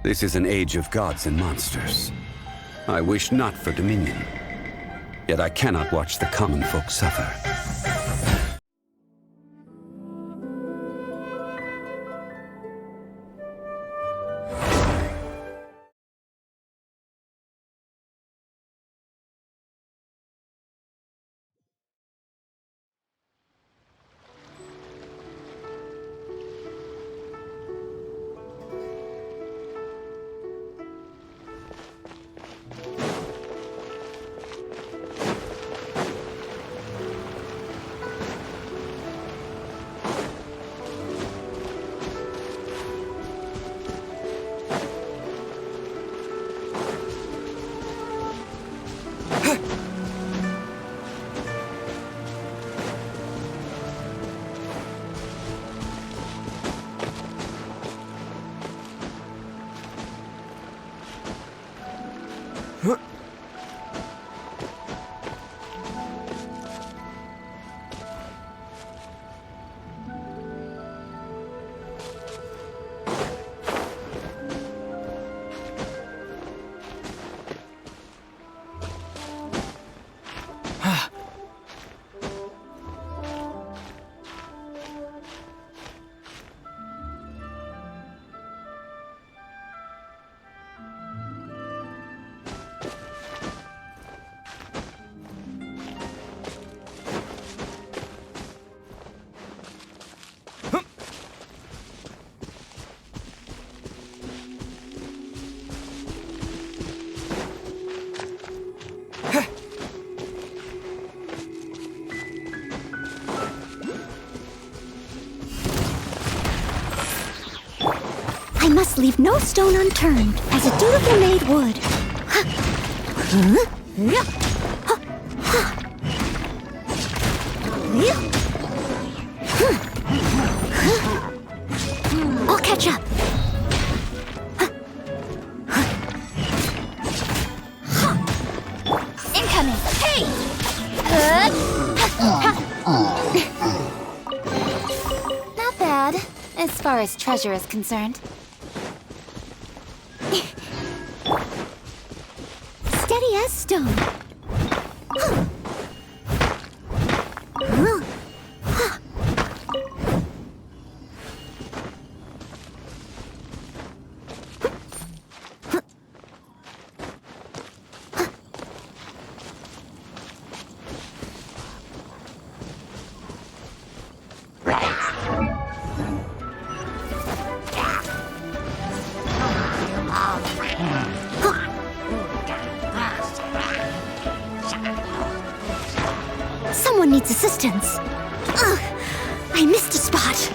This is an age of gods and monsters. I wish not for dominion. Yet I cannot watch the common folk suffer. I must leave no stone unturned, as a dutiful maid would. I'll catch up. Incoming! Hey! Not bad, as far as treasure is concerned. Steady as stone. Someone needs assistance. Ugh, I missed a spot.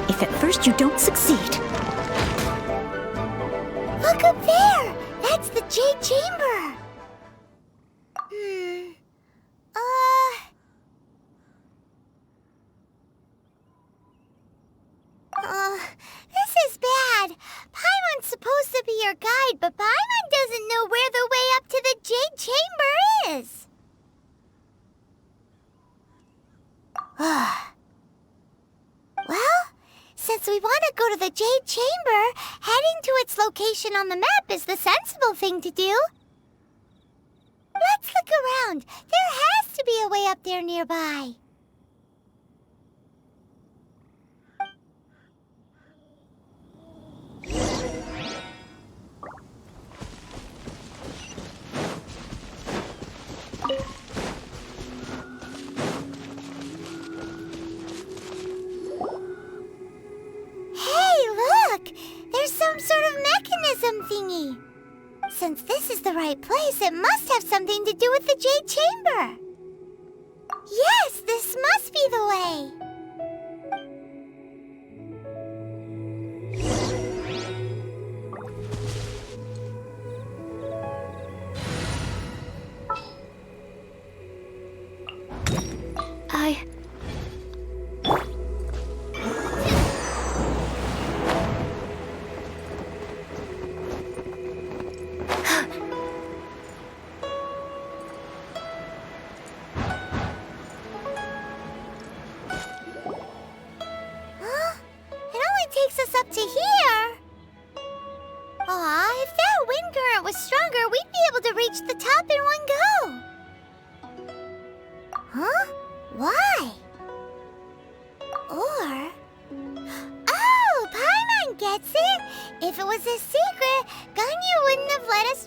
If at first you don't succeed. Look up there! That's the Jade Chamber! This is bad. Paimon's supposed to be your guide, but Paimon doesn't know where the way up to the Jade Chamber is. Well, since we want to go to the Jade Chamber, heading to its location on the map is the sensible thing to do. Let's look around. There has to be a way up there nearby. Some sort of mechanism thingy. Since this is the right place, it must have something to do with the Jade Chamber. Yes, this must be the way.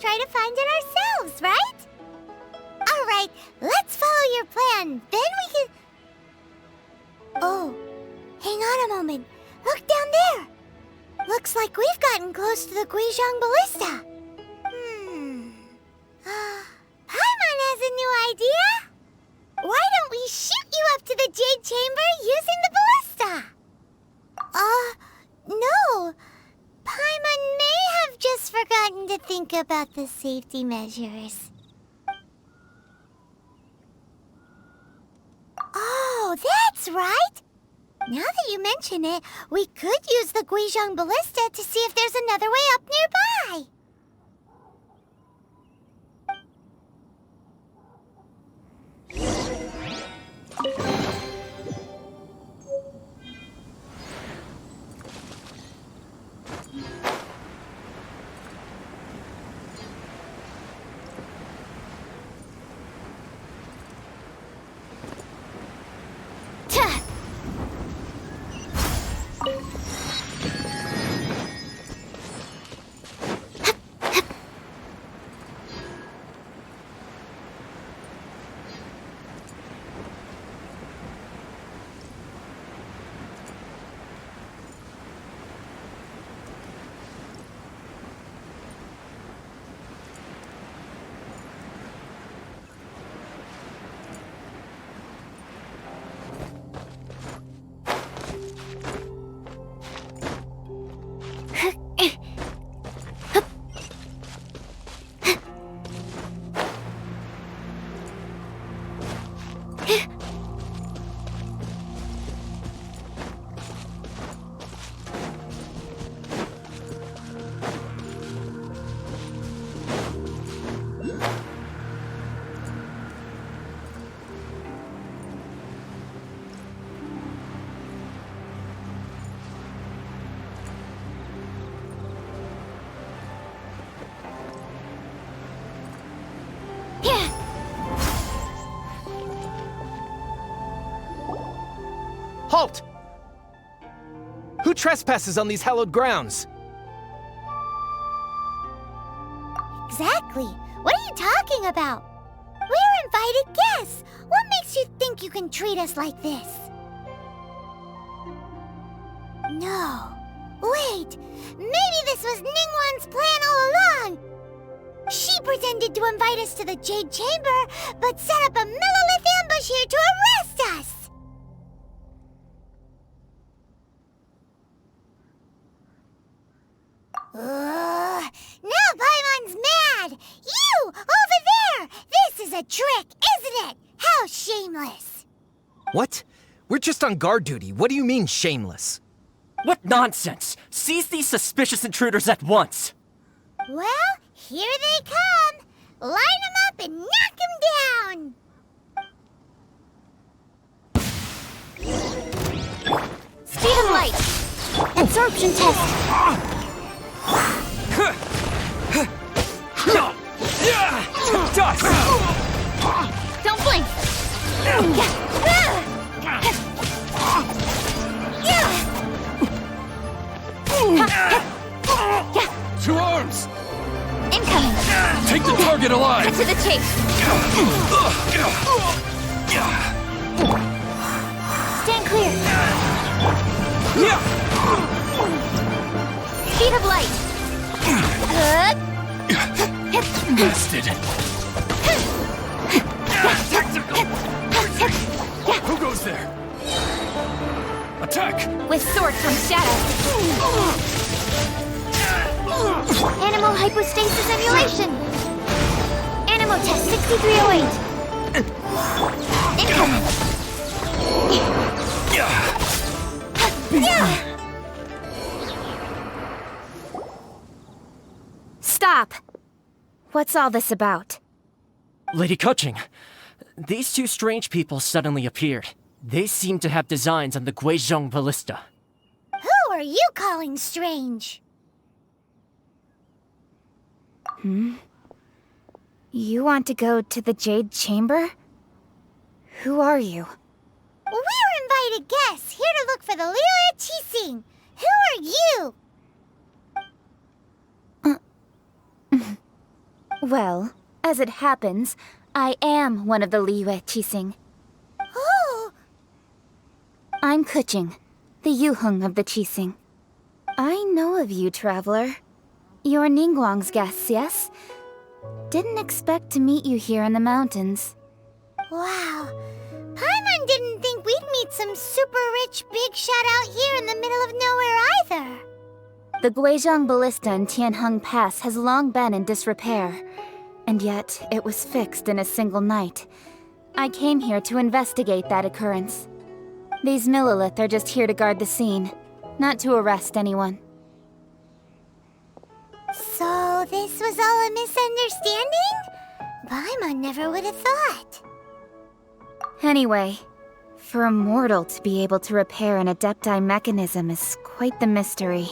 just try to find it ourselves, right? Alright, let's follow your plan. Then we can... Oh, hang on a moment. Look down there. Looks like we've gotten close to the Guizhong Ballista. Paimon has a new idea. Why don't we shoot you up to the Jade Chamber using the ballista? No. Paimon may have just forgotten to think about the safety measures. Oh, that's right! Now that you mention it, we could use the Guizhong Ballista to see if there's another way up nearby. Halt! Who trespasses on these hallowed grounds? Exactly. What are you talking about? We're invited guests. What makes you think you can treat us like this? No. Wait. Maybe this was Ningguang's plan all along. She pretended to invite us to the Jade Chamber, but set up a Millilith ambush here to arrest us. Now Paimon's mad! You! Over there! This is a trick, isn't it? How shameless! What? We're just on guard duty. What do you mean, shameless? What nonsense! Seize these suspicious intruders at once! Well, here they come! Line them up and knock them down! Speed of light! Absorption test! Dust! Don't blink! To arms! Incoming! Take the target alive! Cut to the chase! Stand clear! Speed of light! Bested! Tactical! Who goes there? Attack! With sword from shadow! Animal hypostasis emulation! Animal test 6308! Stop! What's all this about? Lady Coaching, these two strange people suddenly appeared. They seem to have designs on the Guizhong Ballista. Who are you calling strange? You want to go to the Jade Chamber? Who are you? We're invited guests here to look for the Lilia Qixing. Who are you? Well, as it happens, I am one of the Liyue Qixing. Oh! I'm Kuching, the Yuheng of the Qixing. I know of you, traveler. You're Ningguang's guests, yes? Didn't expect to meet you here in the mountains. Wow. Paimon didn't think we'd meet some super rich big shot out here in the middle of nowhere either. The Guizhong Ballista in Tianheng Pass has long been in disrepair, and yet it was fixed in a single night. I came here to investigate that occurrence. These Millilith are just here to guard the scene, not to arrest anyone. So this was all a misunderstanding? Paimon never would have thought. Anyway, for a mortal to be able to repair an Adepti mechanism is quite the mystery,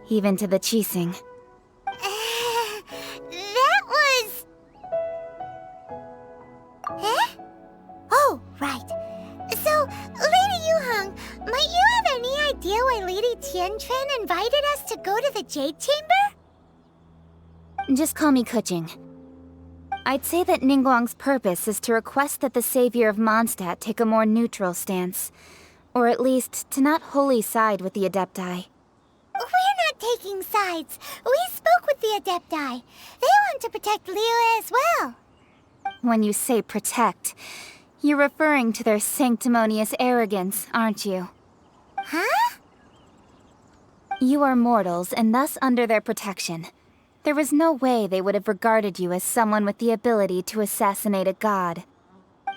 even to the Qixing. That was... Eh? Oh, right. So, Lady Yuheng, might you have any idea why Lady Tianquan invited us to go to the Jade Chamber? Just call me Kuching. I'd say that Ningguang's purpose is to request that the savior of Mondstadt take a more neutral stance. Or at least, to not wholly side with the Adepti. We're not taking sides. We spoke with the Adepti. They want to protect Liyue as well. When you say protect, you're referring to their sanctimonious arrogance, aren't you? Huh? You are mortals, and thus under their protection. There was no way they would have regarded you as someone with the ability to assassinate a god.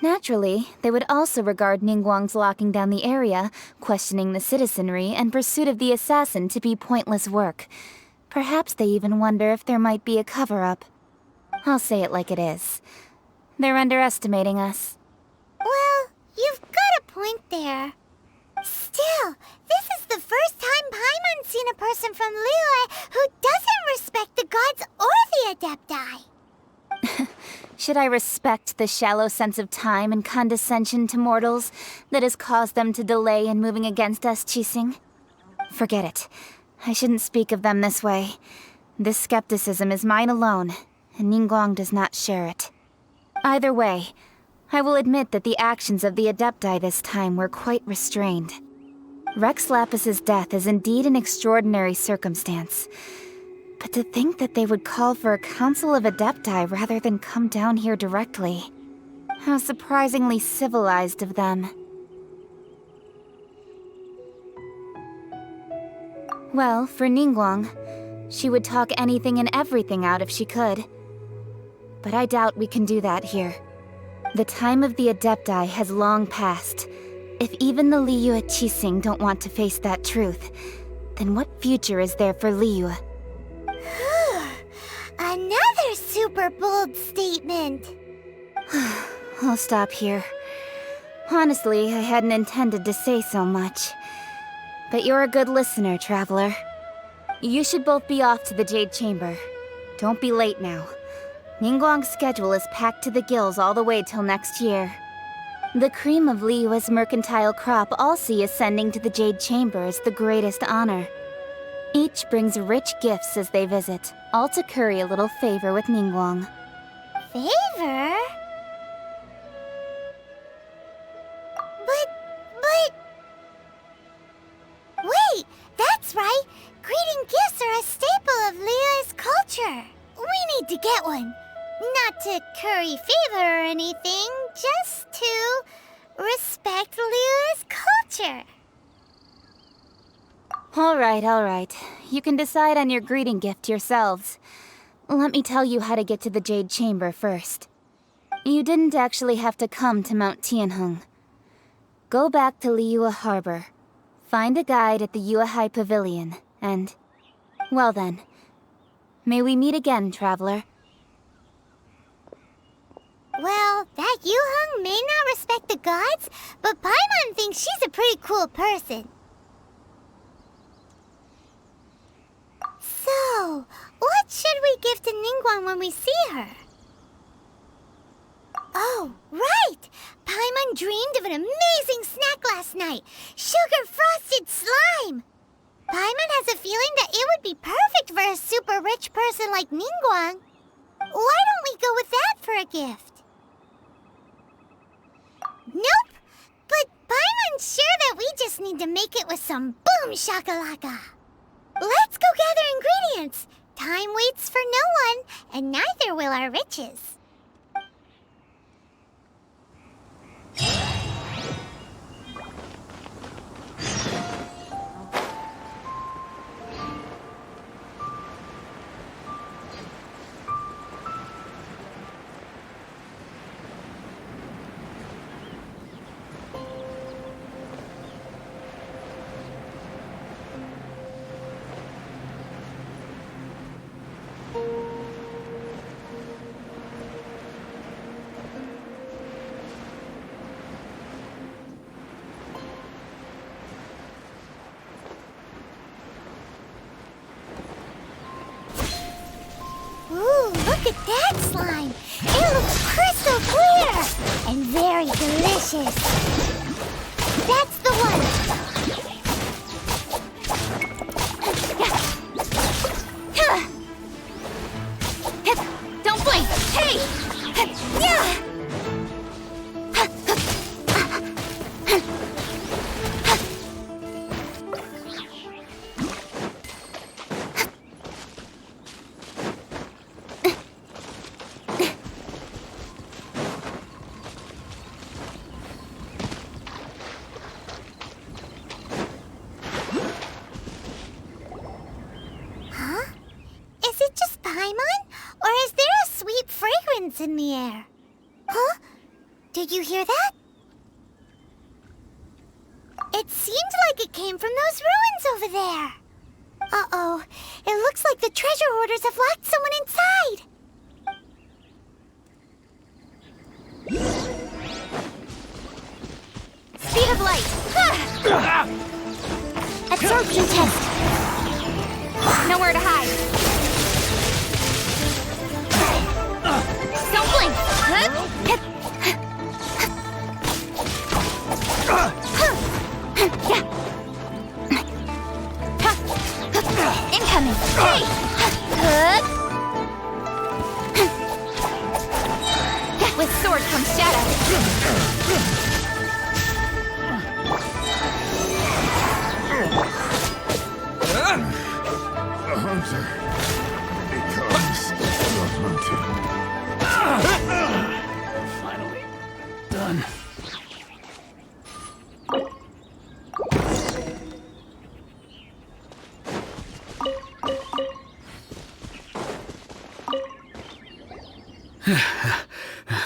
Naturally, they would also regard Ningguang's locking down the area, questioning the citizenry, and pursuit of the assassin to be pointless work. Perhaps they even wonder if there might be a cover-up. I'll say it like it is. They're underestimating us. Well, you've got a point there. Still, this is the first time Paimon's seen a person from Liyue who doesn't respect the gods or the Adepti. Should I respect the shallow sense of time and condescension to mortals that has caused them to delay in moving against us, Qixing? Forget it. I shouldn't speak of them this way. This skepticism is mine alone, and Ningguang does not share it. Either way, I will admit that the actions of the Adepti this time were quite restrained. Rex Lapis's death is indeed an extraordinary circumstance. But to think that they would call for a council of Adepti rather than come down here directly. How surprisingly civilized of them. Well, for Ningguang, she would talk anything and everything out if she could. But I doubt we can do that here. The time of the Adepti has long passed. If even the Liyue Qixing don't want to face that truth, then what future is there for Liyue? Another super bold statement. I'll stop here. Honestly, I hadn't intended to say so much. But you're a good listener, traveler. You should both be off to the Jade Chamber. Don't be late now. Ningguang's schedule is packed to the gills all the way till next year. The cream of Liyue's mercantile crop all see ascending to the Jade Chamber as the greatest honor. Each brings rich gifts as they visit, all to curry a little favor with Ningguang. Favor? But... Wait, that's right! Greeting gifts are a staple of Liyue's culture. We need to get one. Not to curry favor or anything, just to respect Liyue's culture. All right. You can decide on your greeting gift yourselves. Let me tell you how to get to the Jade Chamber first. You didn't actually have to come to Mount Tianheng. Go back to Liyue Harbor. Find a guide at the Yuehai Pavilion, and... well then. May we meet again, traveler. Well, that Yuheng may not respect the gods, but Paimon thinks she's a pretty cool person. So, what should we give to Ningguang when we see her? Oh, right! Paimon dreamed of an amazing snack last night! Sugar-frosted slime! Paimon has a feeling that it would be perfect for a super rich person like Ningguang. What gift. Nope! But Paimon's sure that we just need to make it with some boom shakalaka. Let's go gather ingredients. Time waits for no one, and neither will our riches. Look at that slime! It looks crystal clear! And very delicious! That's the one! Don't blink! Hey! Is it just Paimon? Or is there a sweet fragrance in the air? Huh? Did you hear that? It seemed like it came from those ruins over there. Uh-oh. It looks like the treasure hoarders have locked someone inside. Speed of light! Absorption test! Nowhere to hide. Don't blink! Incoming! Hey! With sword comes shadow. A hunter becomes the hunted. Finally. Done.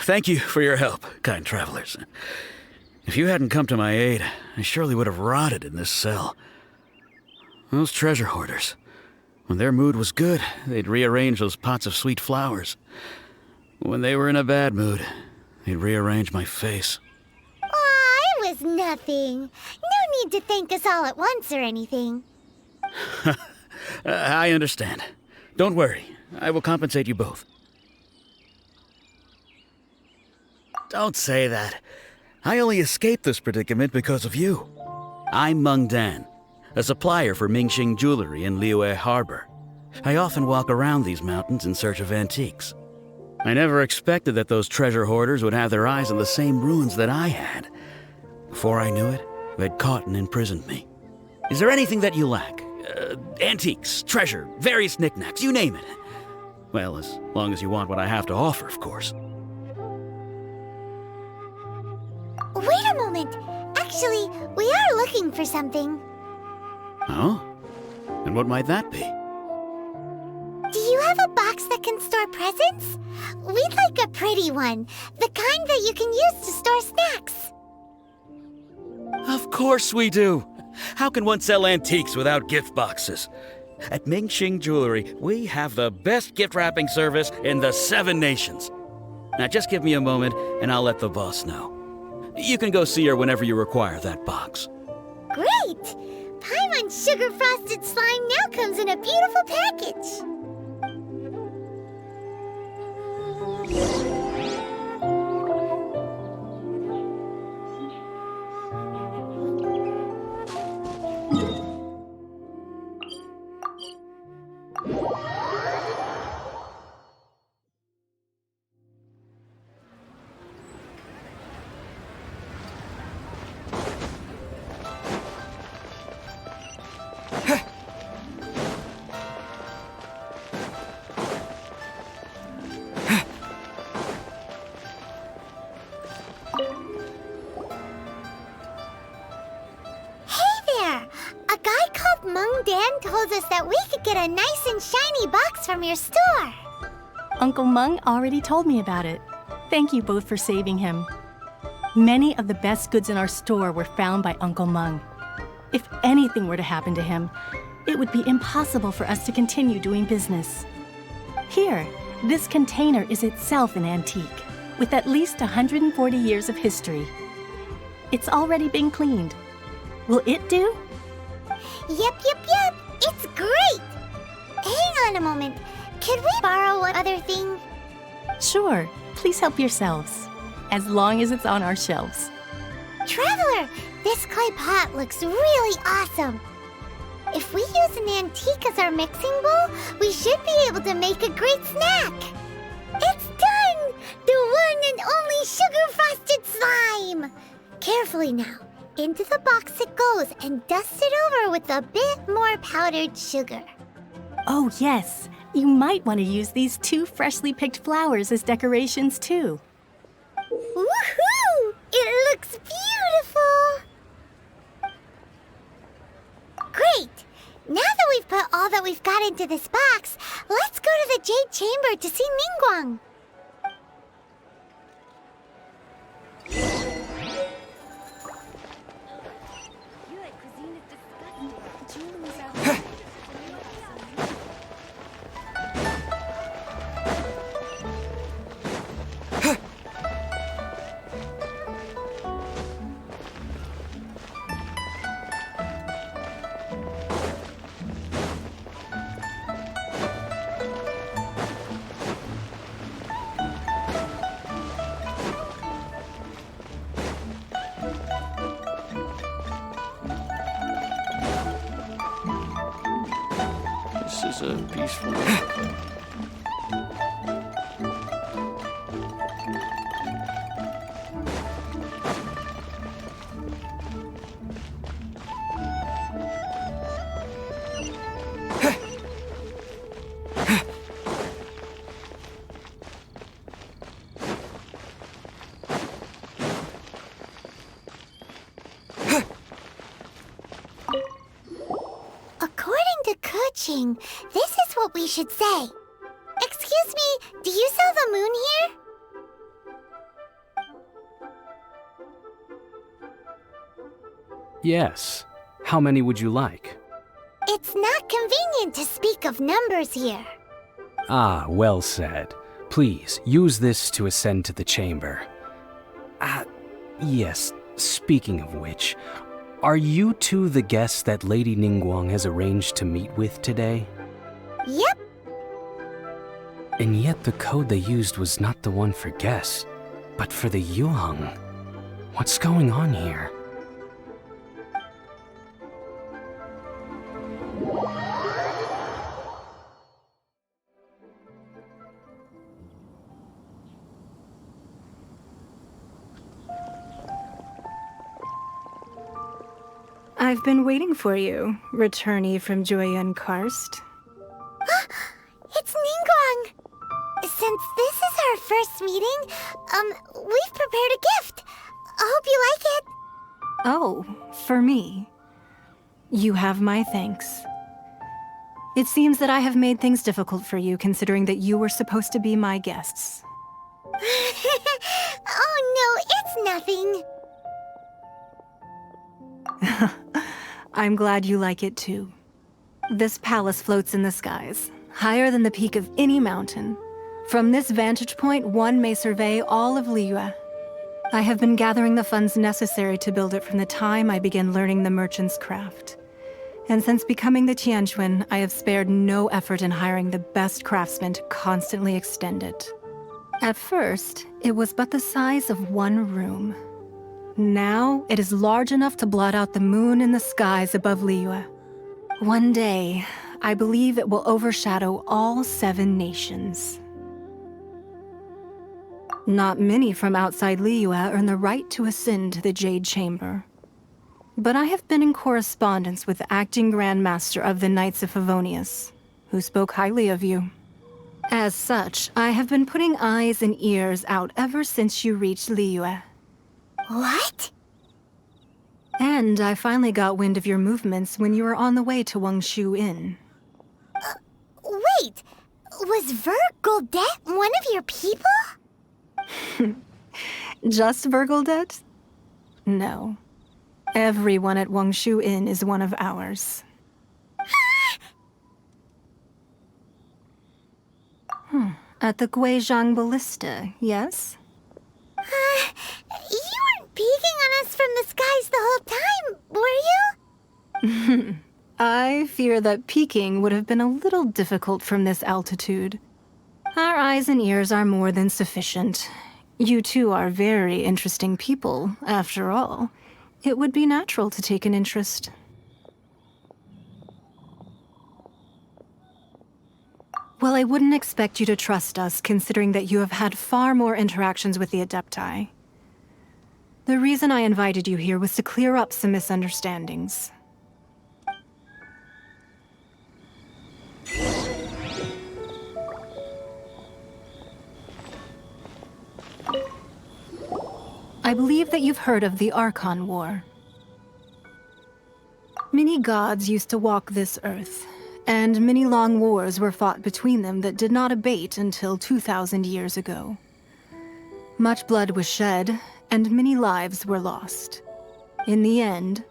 Thank you for your help, kind travelers. If you hadn't come to my aid, I surely would have rotted in this cell. Those treasure hoarders, when their mood was good, they'd rearrange those pots of sweet flowers. When they were in a bad mood, they'd rearrange my face. Aw, it was nothing. No need to thank us all at once or anything. I understand. Don't worry, I will compensate you both. Don't say that. I only escaped this predicament because of you. I'm Meng Dan, a supplier for Mingxing Jewelry in Liyue Harbor. I often walk around these mountains in search of antiques. I never expected that those treasure hoarders would have their eyes on the same ruins that I had. Before I knew it, they'd caught and imprisoned me. Is there anything that you lack? Antiques, treasure, various knickknacks, you name it. Well, as long as you want what I have to offer, of course. Wait a moment. Actually, we are looking for something. Oh? And what might that be? Do you have a box that can store presents? We'd like a pretty one. The kind that you can use to store snacks. Of course we do. How can one sell antiques without gift boxes? At Mingxing Jewelry, we have the best gift wrapping service in the 7 nations. Now just give me a moment and I'll let the boss know. You can go see her whenever you require that box. Great! Paimon's sugar frosted slime now comes in a beautiful package. Mung told us that we could get a nice and shiny box from your store. Uncle Mung already told me about it. Thank you both for saving him. Many of the best goods in our store were found by Uncle Mung. If anything were to happen to him, it would be impossible for us to continue doing business. Here, this container is itself an antique, with at least 140 years of history. It's already been cleaned. Will it do? Yep. It's great! Hang on a moment. Could we borrow one other thing? Sure, please help yourselves, as long as it's on our shelves. Traveler, this clay pot looks really awesome. If we use an antique as our mixing bowl, we should be able to make a great snack. It's done! The one and only sugar-frosted slime! Carefully now. Into the box it goes and dust it over with a bit more powdered sugar. Oh yes, you might want to use these 2 freshly picked flowers as decorations too. Woohoo! It looks beautiful! Great! Now that we've put all that we've got into this box, let's go to the Jade Chamber to see Ningguang. This is a peaceful. According to Kuching, this is what we should say. Excuse me, do you sell the moon here? Yes. How many would you like? It's not convenient to speak of numbers here. Ah, well said. Please, use this to ascend to the chamber. Yes, speaking of which, are you two the guests that Lady Ningguang has arranged to meet with today? Yep. And yet the code they used was not the one for guests, but for the Yuheng. What's going on here? I've been waiting for you, returnee from Joyun Karst. It's Ningguang! Since this is our first meeting, we've prepared a gift. I hope you like it. Oh, for me. You have my thanks. It seems that I have made things difficult for you, considering that you were supposed to be my guests. Oh no, it's nothing. I'm glad you like it too. This palace floats in the skies, higher than the peak of any mountain. From this vantage point, one may survey all of Liyue. I have been gathering the funds necessary to build it from the time I began learning the merchant's craft. And since becoming the Tianquan, I have spared no effort in hiring the best craftsmen to constantly extend it. At first, it was but the size of one room. Now, it is large enough to blot out the moon in the skies above Liyue. One day, I believe it will overshadow all 7 nations. Not many from outside Liyue earn the right to ascend to the Jade Chamber. But I have been in correspondence with the acting Grand Master of the Knights of Favonius, who spoke highly of you. As such, I have been putting eyes and ears out ever since you reached Liyue. What? And I finally got wind of your movements when you were on the way to Wangshu Inn. Wait, was Vergoldet one of your people? Just Vergoldet? No. Everyone at Wangshu Inn is one of ours. At the Guizhang Ballista, yes? You weren't peeking on us from the skies the whole time, were you? I fear that peeking would have been a little difficult from this altitude. Our eyes and ears are more than sufficient. You two are very interesting people, after all. It would be natural to take an interest. Well, I wouldn't expect you to trust us, considering that you have had far more interactions with the Adepti. The reason I invited you here was to clear up some misunderstandings. I believe that you've heard of the Archon War. Many gods used to walk this earth, and many long wars were fought between them that did not abate until 2,000 years ago. Much blood was shed, and many lives were lost. In the end,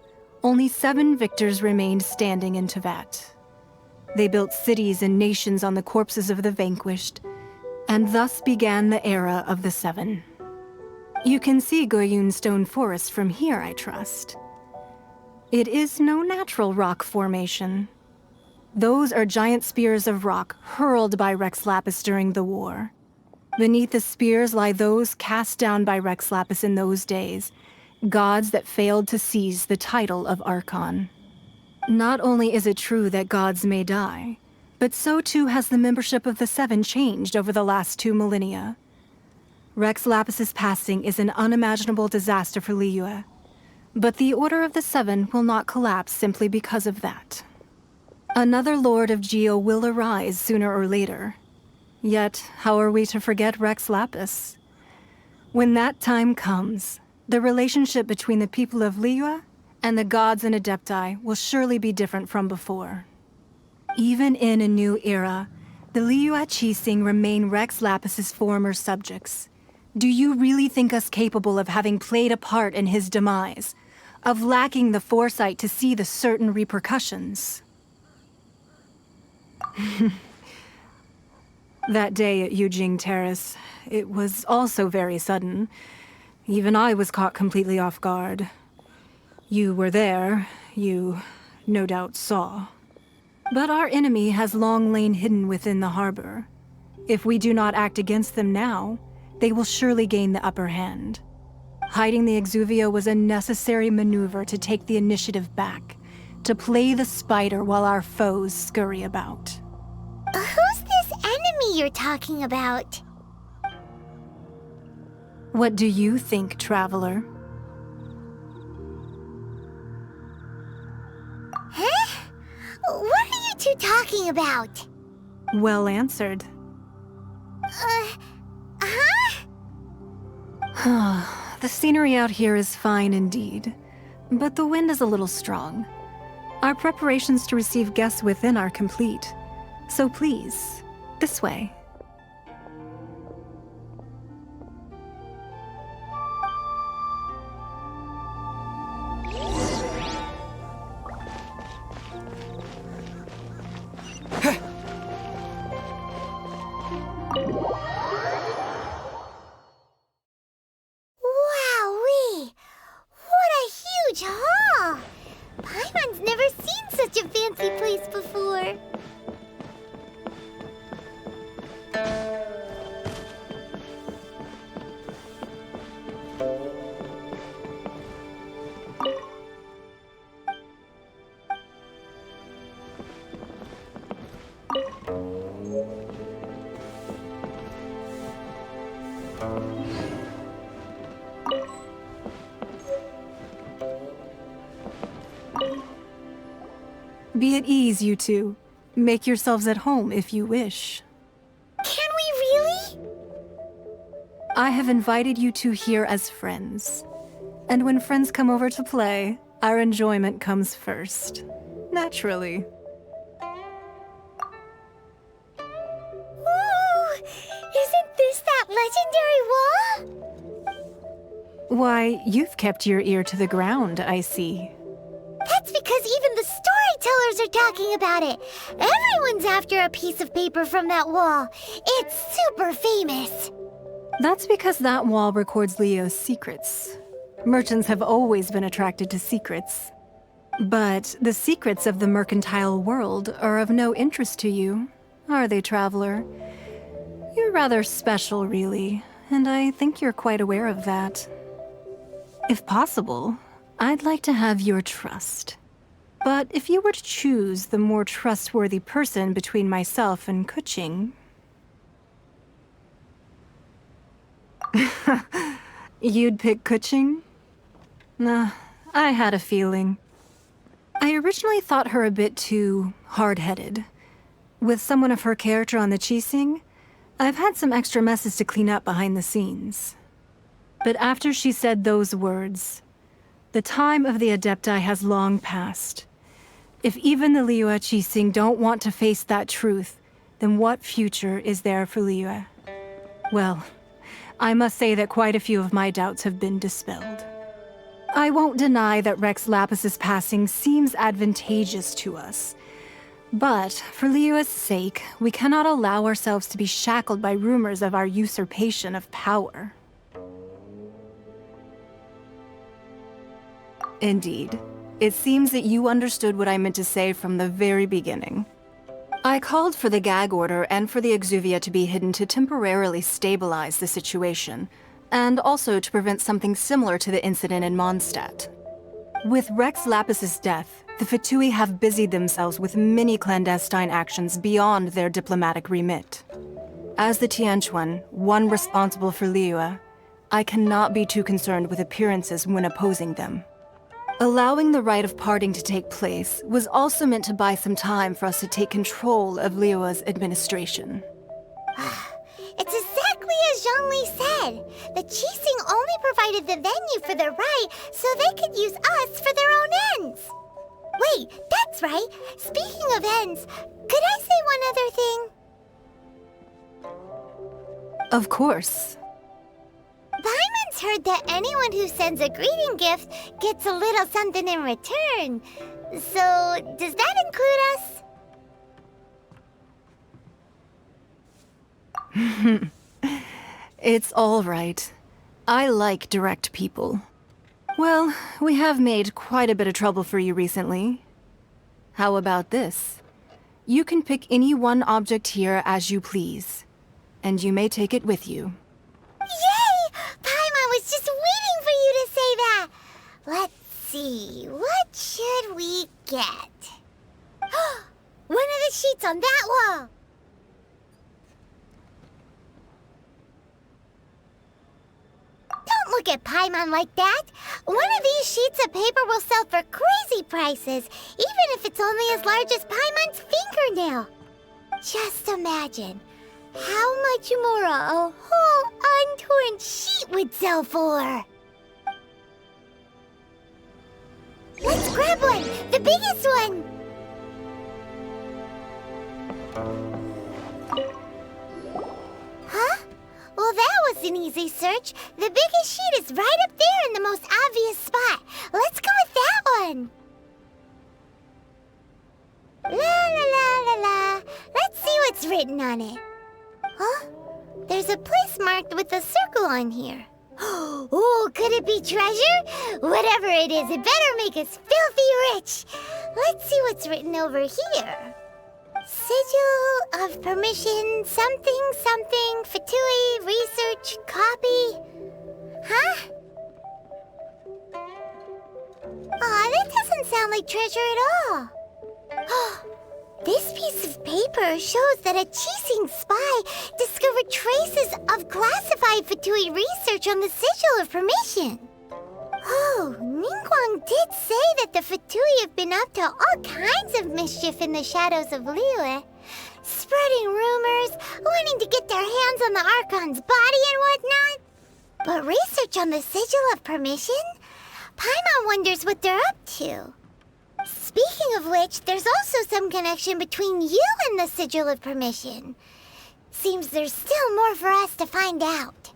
only 7 victors remained standing in Tevat. They built cities and nations on the corpses of the vanquished, and thus began the era of the 7. You can see Goyun Stone Forest from here, I trust. It is no natural rock formation. Those are giant spears of rock hurled by Rex Lapis during the war. Beneath the spears lie those cast down by Rex Lapis in those days, gods that failed to seize the title of Archon. Not only is it true that gods may die, but so too has the membership of the 7 changed over the last 2 millennia. Rex Lapis's passing is an unimaginable disaster for Liyue, but the Order of the 7 will not collapse simply because of that. Another Lord of Geo will arise sooner or later. Yet, how are we to forget Rex Lapis? When that time comes, the relationship between the people of Liyue and the gods and Adepti will surely be different from before. Even in a new era, the Liyue Qixing remain Rex Lapis's former subjects. Do you really think us capable of having played a part in his demise? Of lacking the foresight to see the certain repercussions? That day at Yujing Terrace, it was also very sudden. Even I was caught completely off guard. You were there, you no doubt saw. But our enemy has long lain hidden within the harbor. If we do not act against them now, they will surely gain the upper hand. Hiding the Exuvio was a necessary maneuver to take the initiative back, to play the spider while our foes scurry about. Who's this enemy you're talking about? What do you think, traveler? Huh? What are you two talking about? Well answered. The scenery out here is fine indeed, but the wind is a little strong. Our preparations to receive guests within are complete, so please, this way. Wowee! What a huge hall! Paimon's never seen such a fancy place before. Be at ease, you two. Make yourselves at home if you wish. Can we really? I have invited you two here as friends. And when friends come over to play, Our enjoyment comes first. Naturally. Ooh, isn't this that legendary wall? Why, you've kept your ear to the ground, I see. That's because even the storytellers are talking about it. Everyone's after a piece of paper from that wall. It's super famous. That's because that wall records Leo's secrets. Merchants have always been attracted to secrets. But the secrets of the mercantile world are of no interest to you, are they, traveler? You're rather special, really, and I think you're quite aware of that. If possible, I'd like to have your trust. But if you were to choose the more trustworthy person between myself and Kuching... You'd pick Kuching? Nah, I had a feeling. I originally thought her a bit too hard-headed. With someone of her character on the Qixing, I've had some extra messes to clean up behind the scenes. But after she said those words, the time of the Adepti has long passed. If even the Liyue Qixing don't want to face that truth, then what future is there for Liyue? Well, I must say that quite a few of my doubts have been dispelled. I won't deny that Rex Lapis's passing seems advantageous to us. But for Liyue's sake, we cannot allow ourselves to be shackled by rumors of our usurpation of power. Indeed. It seems that you understood what I meant to say from the very beginning. I called for the gag order and for the Exuvia to be hidden to temporarily stabilize the situation, and also to prevent something similar to the incident in Mondstadt. With Rex Lapis's death, the Fatui have busied themselves with many clandestine actions beyond their diplomatic remit. As the Tianquan, one responsible for Liyue, I cannot be too concerned with appearances when opposing them. Allowing the rite of parting to take place was also meant to buy some time for us to take control of Liyue's administration. It's exactly as Zhongli said. The Qixing only provided the venue for the rite so they could use us for their own ends. Wait, that's right. Speaking of ends, could I say one other thing? Of course. Paimon's heard that anyone who sends a greeting gift gets a little something in return. So, does that include us? It's all right. I like direct people. Well, we have made quite a bit of trouble for you recently. How about this? You can pick any one object here as you please, and you may take it with you. Yay! Paimon was just waiting for you to say that! Let's see, what should we get? One of the sheets on that wall! Don't look at Paimon like that! One of these sheets of paper will sell for crazy prices, even if it's only as large as Paimon's fingernail. Just imagine how much more a whole untorn sheet would sell for. Let's grab one! The biggest one! Huh? Well, that was an easy search. The biggest sheet is right up there in the most obvious spot. Let's go with that one. La la la la la. Let's see what's written on it. Huh? There's a place marked with a circle on here. Oh, could it be treasure? Whatever it is, it better make us filthy rich. Let's see what's written over here. Sigil of permission, something, something, Fatui, research, copy. Huh? Aw, that doesn't sound like treasure at all. This piece of paper shows that a Qixing spy discovered traces of classified Fatui research on the Sigil of Permission. Oh, Ningguang did say that the Fatui have been up to all kinds of mischief in the shadows of Liyue, spreading rumors, wanting to get their hands on the Archon's body and whatnot. But research on the Sigil of Permission? Paimon wonders what they're up to. Speaking of which, there's also some connection between you and the Sigil of Permission. Seems there's still more for us to find out.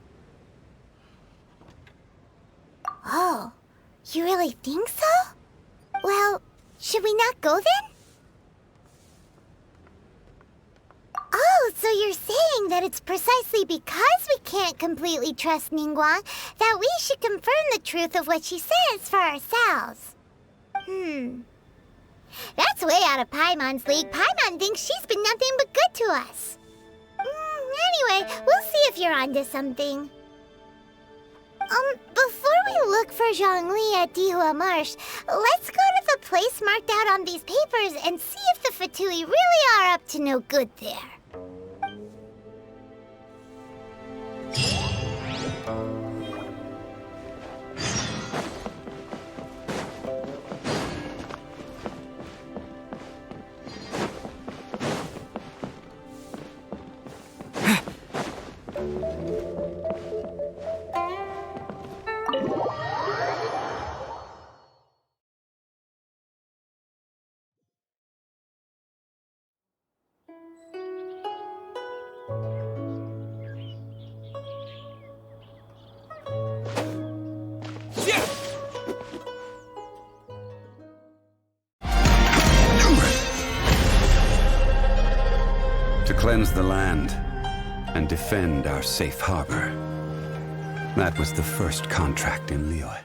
Oh, you really think so? Well, should we not go then? Oh, so you're saying that it's precisely because we can't completely trust Ningguang that we should confirm the truth of what she says for ourselves. That's way out of Paimon's league. Paimon thinks she's been nothing but good to us. Anyway, we'll see if you're onto something. Before we look for Zhongli at Dihua Marsh, let's go to the place marked out on these papers and see if the Fatui really are up to no good there. To cleanse the land and defend our safe harbor. That was the first contract in Liyue.